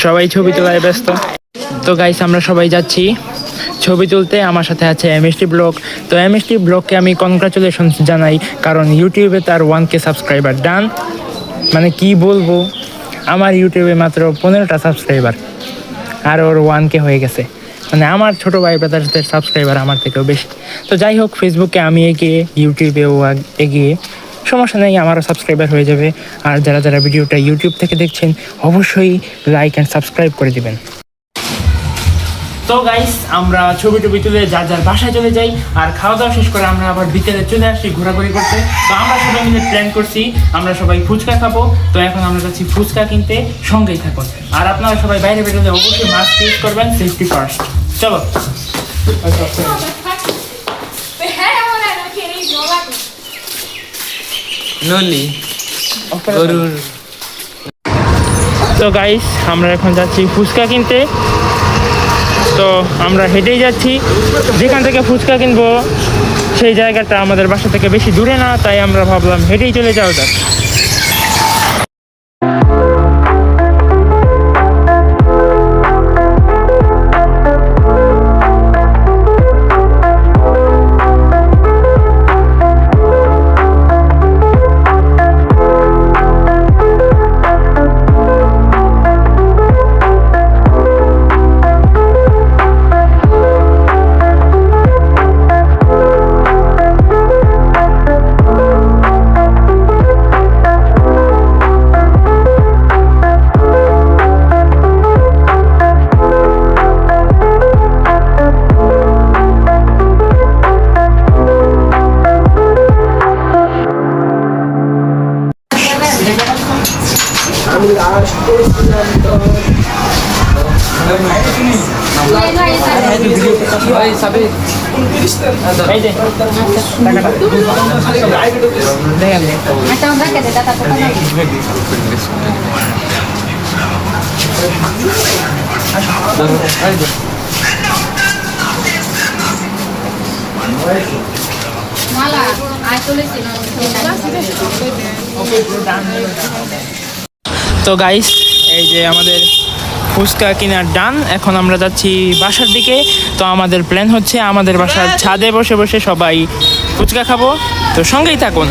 সবাই ছবি তোলায় ব্যস্ত। তো গাইস আমরা সবাই যাচ্ছি ছবি তুলতে। আমার সাথে আছে এমএসটি ব্লগ। তো এমএসটি ব্লগকে আমি কনগ্রাচুলেশন জানাই, কারণ ইউটিউবে তার 1K সাবস্ক্রাইবার ডান। মানে কি বলবো, আমার ইউটিউবে মাত্র 15টা সাবস্ক্রাইবার আর ওর 1K হয়ে গেছে। মানে আমার ছোটো ভাই ব্রাদার্সদের সাবস্ক্রাইবার আমার থেকেও বেশি। তো যাই হোক, ফেসবুকে আমি এগিয়ে, ইউটিউবেও এগিয়ে, সমস্যা নেই, আমারও সাবস্ক্রাইবার হয়ে যাবে। আর যারা যারা ভিডিওটা ইউটিউব থেকে দেখছেন অবশ্যই লাইক অ্যান্ড সাবস্ক্রাইব করে দিবেন। তো গাইস আমরা ছবি টবি তুলে যার যার বাসায় চলে যাই, আর খাওয়া দাওয়া শেষ করে আমরা আবার বিকেলে চলে আসি ঘোরাঘুরি করতে। তো আমরা সবাই মিলে প্ল্যান করছি আমরা সবাই ফুচকা খাবো। তো এখন আমরা যাচ্ছি ফুচকা কিনতে, সঙ্গেই থাকুন। আর আপনারা সবাই বাইরে বেরোলে অবশ্যই মাস্ক ইউজ করবেন, সেফটি ফার্স্ট। চলো। তো গাইস আমরা এখন যাচ্ছি ফুচকা কিনতে। তো আমরা হেঁটেই যাচ্ছি, যেখান থেকে ফুচকা কিনবো সেই জায়গাটা আমাদের বাসা থেকে বেশি দূরে না, তাই আমরা ভাবলাম হেঁটেই চলে যাওয়া যাক। তো গাইস এই যে আমাদের ফুচকা কেনার ডান। এখন আমরা যাচ্ছি বাসার দিকে। তো আমাদের প্ল্যান হচ্ছে আমাদের বাসার ছাদে বসে বসে সবাই ফুচকা খাবো। তো সঙ্গেই থাকুন।